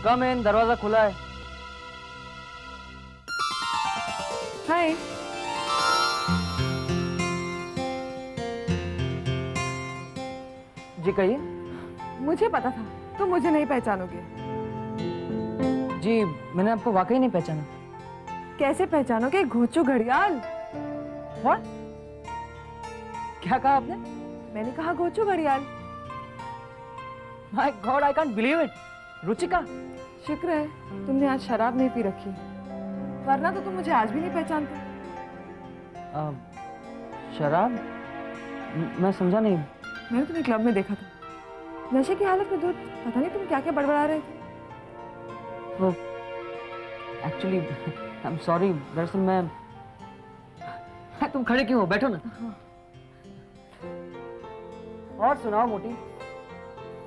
कम इन, दरवाजा खुला है। हाय। जी कहिए। मुझे पता था तुम मुझे नहीं पहचानोगे। जी मैंने आपको वाकई नहीं पहचाना। कैसे पहचानोगे, घोचू घड़ियाल। What? क्या कहा आपने? मैंने कहा घोचू घड़ियाल। My God, I can't believe it. Ruchika. शुक्र है तुमने आज शराब नहीं पी रखी, वरना तो तुम मुझे आज भी नहीं पहचानते। शराब? मैं समझा नहीं। मैंने तुम्हें क्लब में देखा था, नशे की हालत में दूध, पता नहीं तुम क्या क्या बड़बड़ा रहे थे। वो एक्चुअली आई एम सॉरी, दरअसल मैं तुम खड़े क्यों हो, बैठो ना। हाँ। और सुनाओ मोटी।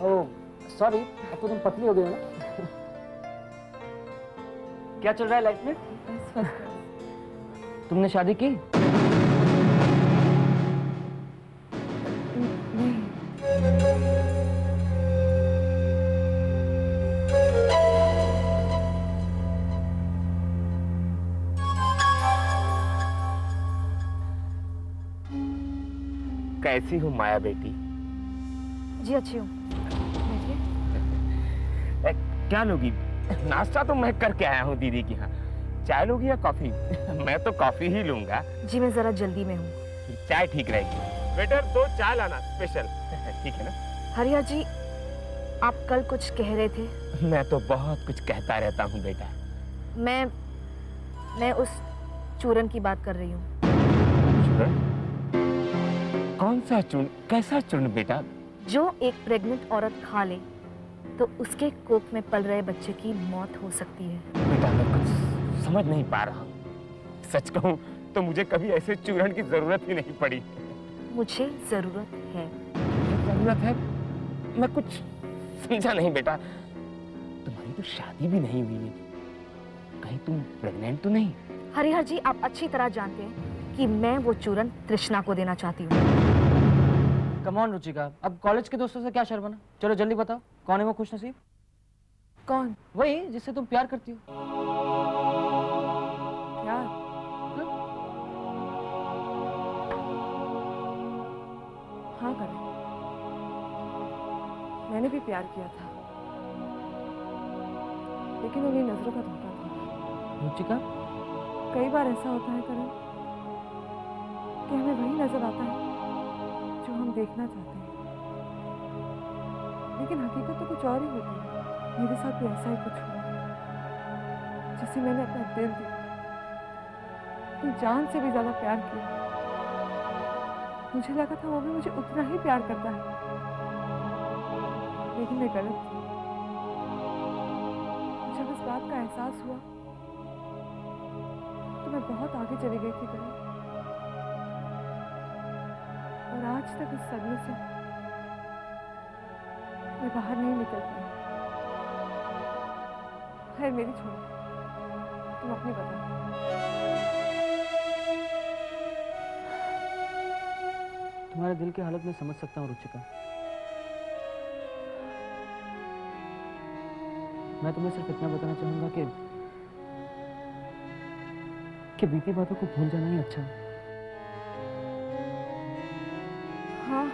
ओह सॉरी, अब तो तुम पतली हो गई हो ना। क्या चल रहा है लाइफ में? बस फर्स्ट क्लास। तुमने शादी की? नहीं। कैसी हो माया बेटी? जी अच्छी हूँ। बैठिए। क्या लोगी? नाश्ता तो मैं करके आया हूँ दीदी के यहाँ। चाय लोगी या कॉफी? मैं तो कॉफी ही लूंगा। जी मैं जरा जल्दी में हूँ। चाय ठीक रहेगी। वेटर 2 चाय लाना स्पेशल। ठीक है ना? हरिया जी, आप कल कुछ कह रहे थे। मैं तो बहुत कुछ कहता रहता हूँ बेटा। मैं उस चूरन की बात कर रही हूँ। चूरन? कौन सा चूरन? कैसा चूरन बेटा? जो एक प्रेग्नेंट औरत खा ले तो उसके कोख में पल रहे बच्चे की मौत हो सकती है। बेटा मैं कुछ समझ नहीं पा रहा हूँ। सच कहूँ तो मुझे कभी ऐसे चूरन की जरूरत ही नहीं पड़ी। मुझे जरूरत है। जरूरत है? मैं कुछ समझा नहीं बेटा। तुम्हारी तो शादी भी नहीं हुई है, कहीं तुम प्रेग्नेंट तो नहीं? हरिहर जी, आप अच्छी तरह जानते हैं कि मैं वो चूरन तृष्णा को देना चाहती हूँ। कम ऑन रुचिका, अब कॉलेज के दोस्तों से क्या शर्माना। चलो जल्दी बताओ, कौन है वो खुश नसीब? कौन? वही जिससे तुम प्यार करती हो। प्यार? हाँ करें, मैंने भी प्यार किया था, लेकिन उन्हीं नजरों का धोखा था। रुचिका, कई बार ऐसा होता है करण कि हमें वही नजर आता है जो हम देखना चाहते हैं, लेकिन हकीकत तो कुछ और ही होती है। मेरे साथ भी ऐसा ही कुछ हुआ, जिसे मैंने अपना दिल दिया, अपनी जान से भी ज्यादा प्यार किया। मुझे लगा था वो भी मुझे उतना ही प्यार करता है, लेकिन मैं गलत थी। जब इस बात का एहसास हुआ तो मैं बहुत आगे चली गई थी करण, और आज तक इस सदमे से मैं बाहर नहीं निकल पाई। खैर मेरी छोड़ो, तुम अपनी बताओ। तुम्हारे दिल की हालत में समझ सकता हूँ रुचिका। मैं तुम्हें सिर्फ इतना बताना चाहूंगा कि बीती बातों को भूल जाना ही अच्छा है। हाँ,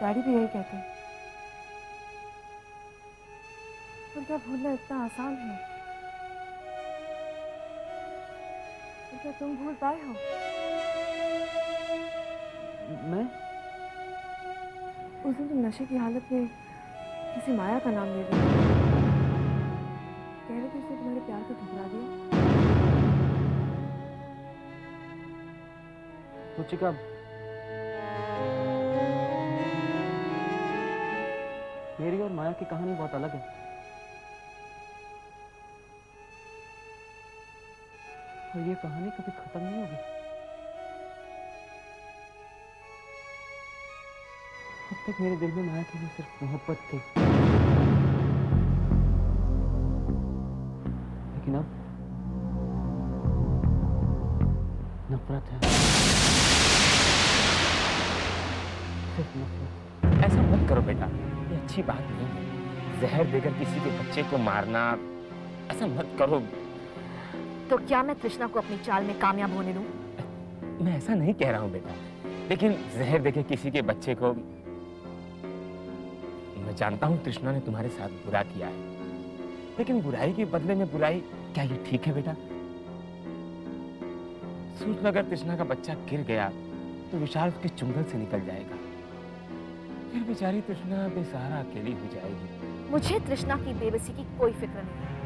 डैडी भी यही कहते हैं। पर क्या भूलना इतना आसान है? और क्या तुम भूल पाए हो? मैं? उस दिन तुम नशे की हालत में किसी माया का नाम ले रहे थे, कह रहे थे उसने तुम्हारे प्यार को ठुकरा दिया। रुचिका, मेरी और माया की कहानी बहुत अलग है, और ये कहानी कभी खत्म नहीं होगी। अब तक मेरे दिल में माया के लिए सिर्फ मोहब्बत थी, लेकिन अब नफरत है, सिर्फ नफरत। ऐसा मत करो बेटा, ये अच्छी बात नहीं है। जहर देकर किसी के बच्चे को मारना, ऐसा मत करो। तो क्या मैं तृष्णा को अपनी चाल में कामयाब होने दूं? मैं ऐसा नहीं कह रहा हूँ बेटा, लेकिन जहर देकर किसी के बच्चे को, मैं जानता हूँ तृष्णा ने तुम्हारे साथ बुरा किया है, लेकिन बुराई के बदले में बुराई, क्या ये ठीक है बेटा? सोच लो, अगर तृष्णा का बच्चा गिर गया तो विशाल उसके चुंगल से निकल जाएगा, फिर बेचारी तृष्णा बेसहारा अकेली हो जाएगी। मुझे तृष्णा की बेबसी की कोई फिक्र नहीं है।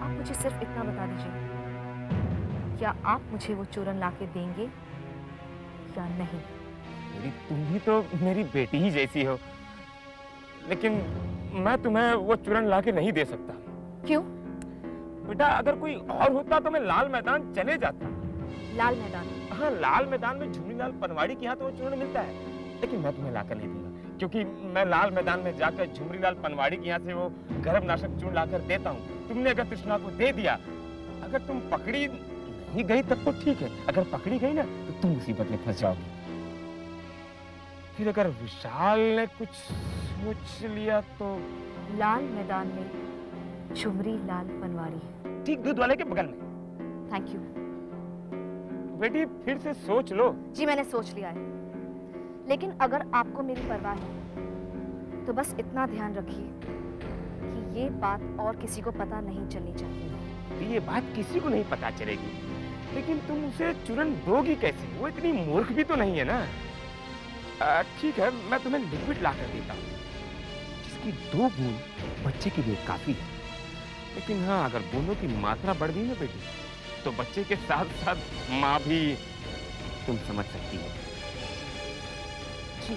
आप मुझे सिर्फ इतना बता दीजिए, क्या आप मुझे वो चूरन लाके देंगे या नहीं? मेरी तुम भी तो मेरी बेटी ही जैसी हो, लेकिन मैं तुम्हें वो चूरन लाके नहीं दे सकता। क्यों? बेटा, अगर कोई और होता तो मैं लाल मैदान चले जाता। लाल मैदान? हाँ, लाल मैदान में झूरीलाल पनवाड़ी के यहाँ तो वो चूर्ण मिलता है, लेकिन मैं तुम्हें लाकर नहीं दूंगा, क्योंकि मैं लाल मैदान में जाकर झूरीलाल पनवाड़ी के यहाँ से वो गर्भनाशक चूर्ण लाकर देता हूँ। तुमने अगर तृष्णा को दे दिया, अगर तुम पकड़ी नहीं गई तब तो ठीक है, अगर पकड़ी गई ना तो तुम मुसीबत में फंस जाओगी। फिर अगर विशाल ने कुछ सोच लिया तो। लाल मैदान में झुमरी लाल पनवाड़ी, ठीक दूध वाले के बगल में। थैंक यू बेटी, फिर से सोच लो। जी, मैंने सोच लिया है, लेकिन अगर आपको मेरी परवाह है तो बस इतना ध्यान रखिए कि ये बात और किसी को पता नहीं चलनी चाहिए। ये बात किसी को नहीं पता चलेगी, लेकिन तुम उसे चूरन दोगी कैसे? वो इतनी मूर्ख भी तो नहीं है ना। ठीक है, मैं तुम्हें लिक्विड ला कर देता हूँ, जिसकी 2 बूंद बच्चे के लिए काफी है। लेकिन हाँ, अगर बूंदों की मात्रा बढ़ गई ना बेटी, तो बच्चे के साथ साथ माँ भी, तुम समझ सकती हो। जी,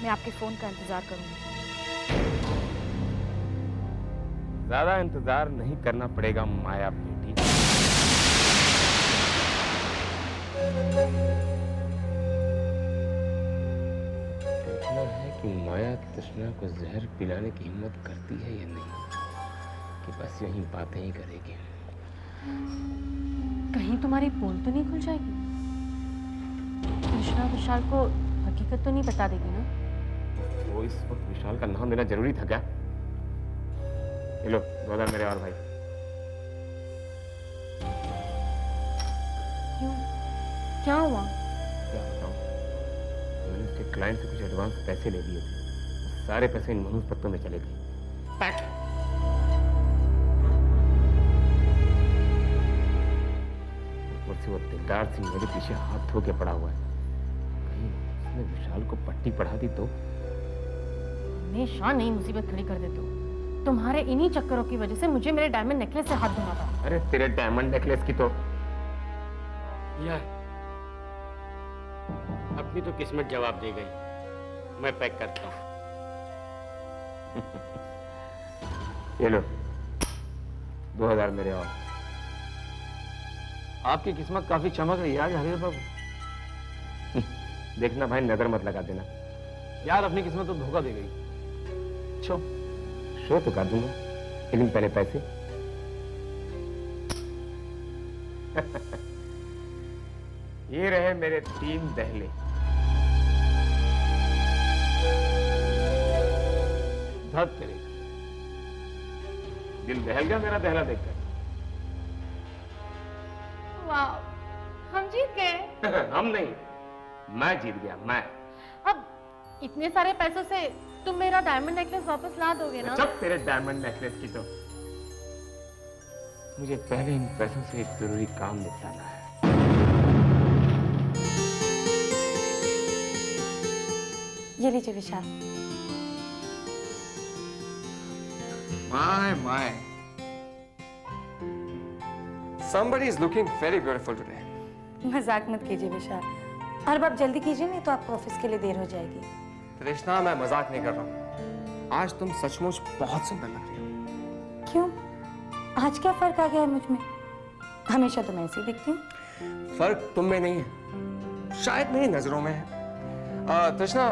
मैं आपके फोन का इंतजार करूंगी। ज्यादा इंतजार नहीं करना पड़ेगा माया बेटी। देखना है कि माया तृष्णा को जहर पिलाने की हिम्मत करती है या नहीं, कि बस यही बातें ही करेगी। कहीं तुम्हारी पोल तो नहीं खुल जाएगी? कृष्णा विशाल को हकीकत तो नहीं बता देगी ना? वो इस वक्त विशाल का नाम लेना जरूरी था क्या? ये लो 2000 मेरे और भाई। क्यों? क्या हुआ? क्या बताऊं, मैंने उसके क्लाइंट से कुछ एडवांस पैसे ले लिए थे, सारे पैसे इन मनोज पत्तों में चले गए। पैक। ऊपर से वो दिलदार सिंह मेरे पीछे हाथ धो के पड़ा हुआ है, कहीं उसने विशाल को पट्टी पढ़ा दी तो। हमेशा नई मुसीबत खड़ी कर देते हो। तुम्हारे इन्हीं चक्करों की वजह से मुझे मेरे डायमंड नेकलेस से हाथ धोना पड़ा। अरे तेरे डायमंड नेकलेस की तो यार, अपनी तो किस्मत जवाब दे गई। मैं पैक करता हूँ। ये लो 2000 मेरे और। आपकी किस्मत काफी चमक रही है आज हरीश बाबू। देखना भाई, नजर मत लगा देना। यार अपनी किस्मत तो धोखा दे गई। छो शो तो कर दूंगा, लेकिन पहले पैसे। ये रहे मेरे 3 दहले। धत तेरे, दिल दहल गया मेरा दहला देखकर। वाह, हम जीत गए। हम नहीं, मैं जीत गया, मैं। अब इतने सारे पैसों से तुम मेरा डायमंड नेकलेस वापस ला दोगे ना? जब तेरे डायमंड नेकलेस की तो मुझे पहले इन पैसों से एक जरूरी काम निपटाना है। ये लीजिए विशाल। My. Somebody is looking very beautiful today. मजाक मत कीजिए विशाल, और अब जल्दी कीजिए, नहीं तो आपको ऑफिस के लिए देर हो जाएगी। तृष्णा, मैं मजाक नहीं कर रहा हूँ। आज तुम सचमुच बहुत सुंदर लग रही हो। क्यों? आज क्या फर्क आ गया है मुझ में? हमेशा तो मैं ऐसी ही दिखती हूँ। फर्क तुम में नहीं है, शायद मेरी नजरों में है। तृष्णा,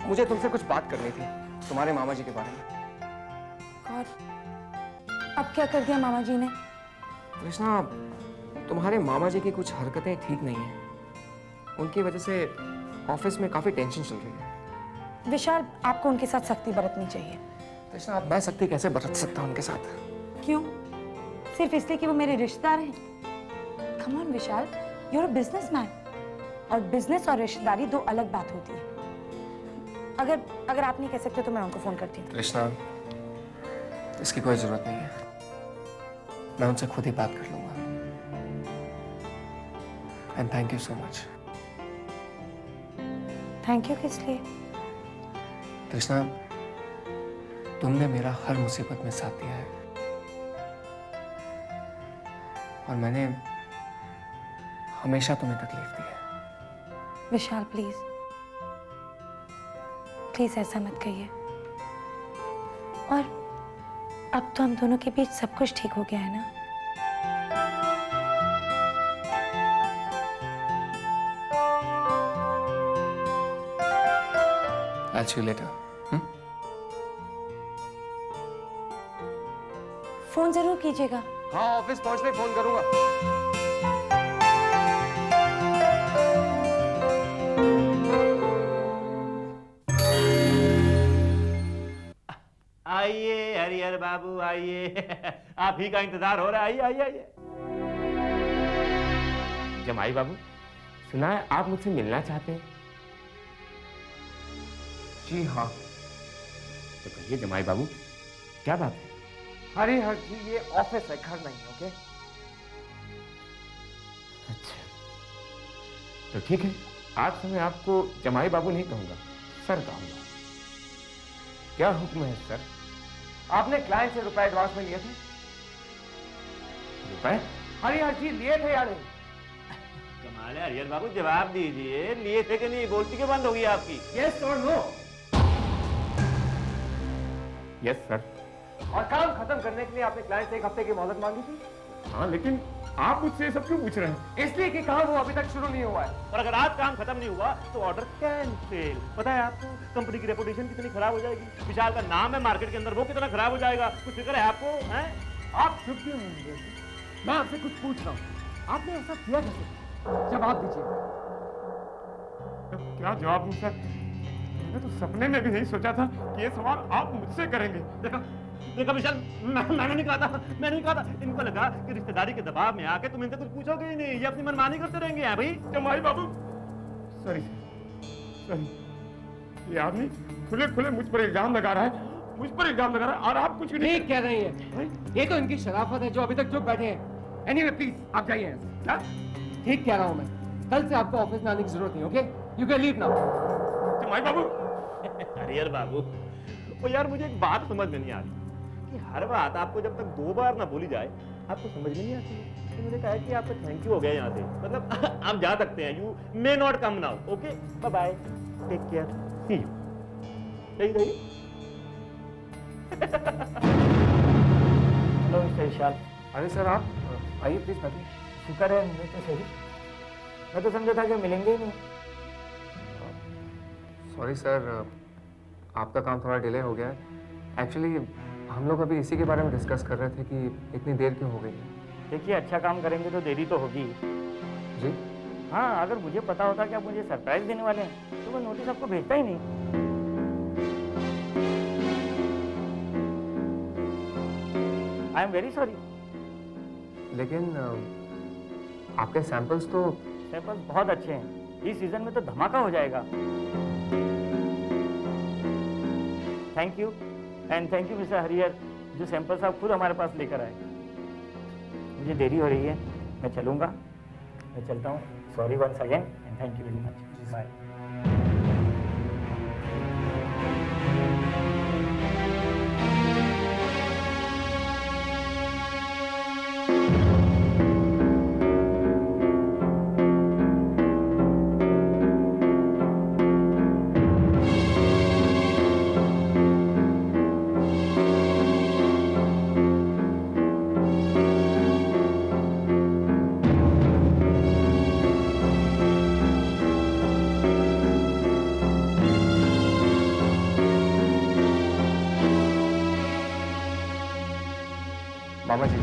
मुझे तुमसे कुछ बात करनी थी, तुम्हारे मामा जी के बारे में। और अब क्या कर दिया मामा जी ने? तृष्णा, तुम्हारे मामा जी की कुछ हरकतें ठीक नहीं है। उनकी वजह से ऑफिस में काफी टेंशन चल रही है। विशाल, आपको उनके साथ सख्ती बरतनी चाहिए। तृष्णा, आप मैं सख्ती कैसे बरत सकता हूँ उनके साथ? क्यों? सिर्फ इसलिए कि वो मेरे रिश्तेदार हैं? Come on Vishal, you are a businessman, और बिजनेस और रिश्तेदारी दो अलग बात होती है। अगर आप नहीं कह सकते तो मैं उनको फोन करती हूँ। तृष्णा, इसकी कोई जरूरत नहीं है, मैं उनसे खुद ही बात कर लूंगा। And thank you so much. Thank you किस लिए? तृष्णा, तुमने मेरा हर मुसीबत में साथ दिया है, और मैंने हमेशा तुम्हें तकलीफ दी है। विशाल प्लीज, प्लीज ऐसा मत कहिए। और अब तो हम दोनों के बीच सब कुछ ठीक हो गया है ना? I'll see you later. Phone जरूर कीजिएगा। हाँ, ऑफिस पहुंचते ही फोन करूंगा। आइए हरिहर बाबू आइए। आप ही का इंतजार हो रहा है, आइए आइए आइए। जमाई बाबू, सुना है आप मुझसे मिलना चाहते हैं? जी हाँ। तो कहिए जमाई बाबू, क्या बात है? हरिहर जी, ये ऑफिस है, घर नहीं, ओके? अच्छा, तो ठीक है, आज से मैं आपको जमाई बाबू नहीं कहूंगा, सर कहूंगा। क्या हुक्म है सर? आपने क्लाइंट से रुपए एडवांस में लिए थे? रुपए? हरिहर जी, लिए थे या नहीं? कमाल है हरिहर बाबू, जवाब दीजिए, लिए थे कि नहीं? बोलती क्यों बंद हो गई आपकी? यस और नो? Yes sir. और काम खत्म करने के लिए आपने क्लाइंट से 1 हफ्ते की मोहलत मांगी थी? हाँ, लेकिन आप मुझसे ये सब क्यों पूछ रहे हैं? इसलिए कि काम वो अभी तक शुरू नहीं हुआ है। और अगर आज काम खत्म नहीं हुआ तो ऑर्डर कैंसिल। पता है आपको कंपनी की रेपुटेशन कितनी खराब हो जाएगी? विशाल का नाम है मार्केट के अंदर, वो कितना खराब हो जाएगा। कुछ फिक्र है आपको? हैं? आप चुप क्यों नहीं बोलते? मैं आपसे कुछ पूछ रहा हूँ, आपने ऐसा किया कैसे? जवाब दीजिए। तो क्या जवाब दूं सर? मैंने तो सपने में भी नहीं सोचा था कि ये सवाल आप मुझसे करेंगे। देखा विशाल, मैंने नहीं कहा था, मैंने नहीं कहा था। इनको लगा कि रिश्तेदारी के दबाव में आके तुम इनसे कुछ पूछोगे ही नहीं, ये अपनी मनमानी करते रहेंगे। यहाँ भाई जमाई बाबू, सॉरी सॉरी, ये आदमी खुले खुले मुझ पर इल्जाम लगा रहा है, मुझ पर इल्जाम लगा रहा है, और आप कुछ भी नहीं ठीक कह रही है, ये तो इनकी शराफत है जो अभी तक चुप बैठे हैं। एनीवे प्लीज आप जाइए यहाँ से। क्या? ठीक कह रहा हूँ मैं, कल से आपको ऑफिस में आने की जरूरत नहीं, okay? You can leave now. जमाई बाबू, हरिहर बाबू, वो यार मुझे एक बात समझ में नहीं आ रही कि हर बात आपको जब तक 2 बार ना बोली जाए आपको समझ में नहीं आती है। मुझे कहा कि आपका थैंक यू हो गया यहाँ से, मतलब आप जा सकते हैं। You may not come now, okay? Bye bye, take care, see you. सही सही। Hello mister Vishal. अरे सर, आप आइए प्लीज बैठिए। शुक्र है, मैं तो सही। मैं तो समझा था कि मिलेंगे ही नहीं। सॉरी सर, आपका काम थोड़ा डिले हो गया है। एक्चुअली हम लोग अभी इसी के बारे में डिस्कस कर रहे थे कि इतनी देर क्यों हो गई है। देखिए, अच्छा काम करेंगे तो देरी तो होगी। जी? हाँ, अगर मुझे पता होता कि आप मुझे सरप्राइज देने वाले हैं तो मैं नोटिस आपको भेजता ही नहीं। I am very sorry. लेकिन आपके सैंपल्स तो सैंपल्स बहुत अच्छे हैं, इस सीजन में तो धमाका हो जाएगा। Thank you, and thank you mister Harihar, जो सैंपल्स आप खुद हमारे पास लेकर आए। मुझे देरी हो रही है, मैं चलूँगा, मैं चलता हूँ। Sorry once again and thank you very much. Bye. मामा जी,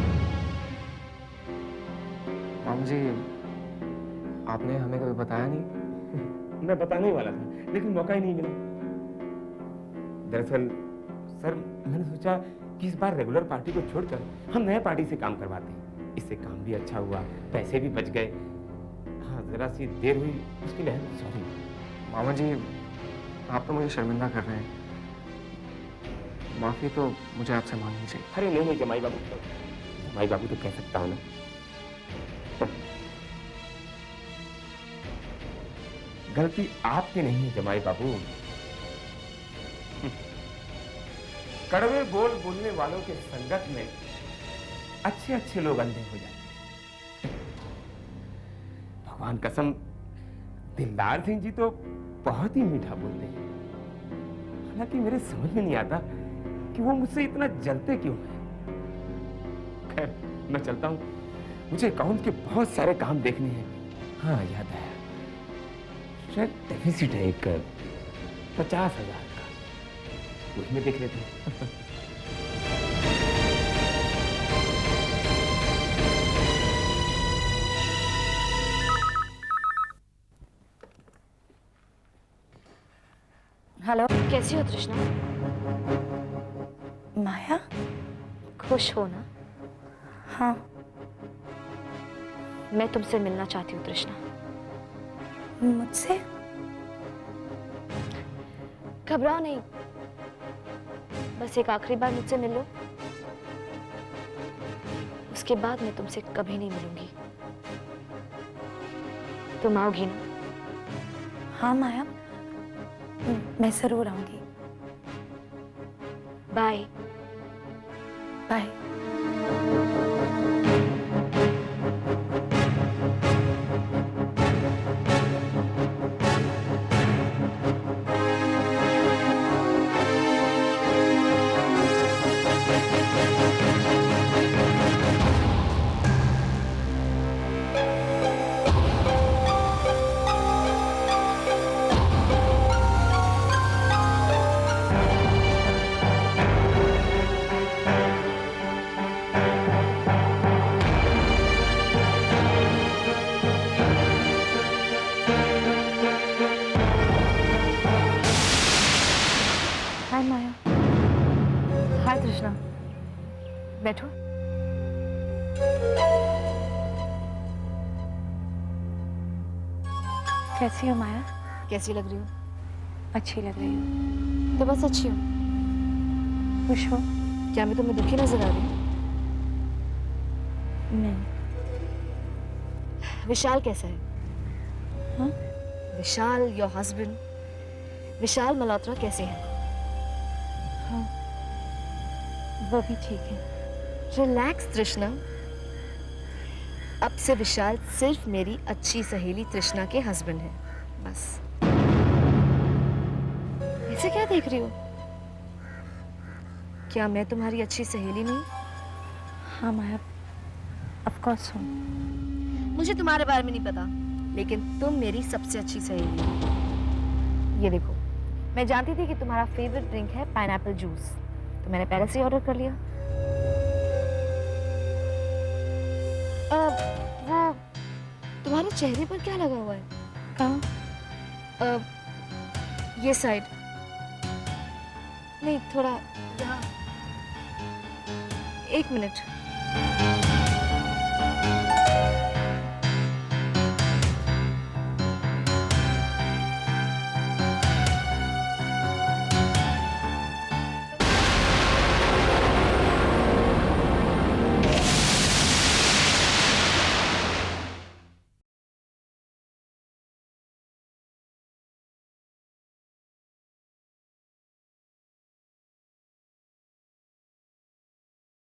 मामा जी, आपने हमें कभी बताया नहीं। मैं बताने ही वाला था, लेकिन मौका ही नहीं मिला। दरअसल सर मैंने सोचा कि इस बार रेगुलर पार्टी को छोड़कर हम नए पार्टी से काम करवाते हैं। इससे काम भी अच्छा हुआ, पैसे भी बच गए। हाँ जरा सी देर हुई उसके लिए सॉरी। मामा जी आप तो मुझे शर्मिंदा कर रहे हैं, माफ़ी तो मुझे आपसे मांगनी चाहिए। अरे नहीं जमाई बाबू तो कह सकता हूँ ना। गलती आपकी नहीं है जमाई बाबू। कड़वे बोल बोलने वालों के संगत में अच्छे अच्छे लोग अंधे हो जाते हैं। भगवान कसम दिलदार सिंह जी तो बहुत ही मीठा बोलते हैं। हालांकि मेरे समझ में नहीं आता कि वो मुझसे इतना जलते क्यों हैं। खैर मैं चलता हूँ, मुझे अकाउंट के बहुत सारे काम देखने हैं। हाँ याद आया, शायद डेफिसिट है एक 50,000 का, उसमें देख लेते हैं। हेलो कैसी हो तृष्णा? माया। खुश हो ना? हाँ मैं तुमसे मिलना चाहती हूँ तृष्णा। मुझसे? घबराओ नहीं, बस एक आखिरी बार मुझसे मिल लो, उसके बाद मैं तुमसे कभी नहीं मिलूंगी। तुम आओगी ना? हाँ माया, मैं जरूर आऊंगी। बाय। बाय। हाय माया। हाय तृष्णा, बैठो। कैसी हो माया? कैसी लग रही हो? अच्छी लग रही हो। तो बस अच्छी हो। खुश हो? क्या मैं तुम्हें दुखी नजर आ रही हूँ? नहीं। विशाल कैसा है? हाँ? विशाल योर हस्बैंड, विशाल मल्होत्रा कैसे हैं? हाँ वो भी ठीक है। रिलैक्स तृष्णा, अब से विशाल सिर्फ मेरी अच्छी सहेली तृष्णा के हस्बैंड है, बस। ऐसे क्या देख रही हो? क्या मैं तुम्हारी अच्छी सहेली नहीं? हाँ माया, ऑफ कोर्स हूँ। मुझे तुम्हारे बारे में नहीं पता, लेकिन तुम मेरी सबसे अच्छी सहेली हो। ये देखो, मैं जानती थी कि तुम्हारा फेवरेट ड्रिंक है पाइनएप्पल जूस, तो मैंने पहले से ऑर्डर कर लिया। वो तुम्हारे चेहरे पर क्या लगा हुआ है? कहाँ? ये साइड नहीं, थोड़ा यहाँ। एक मिनट।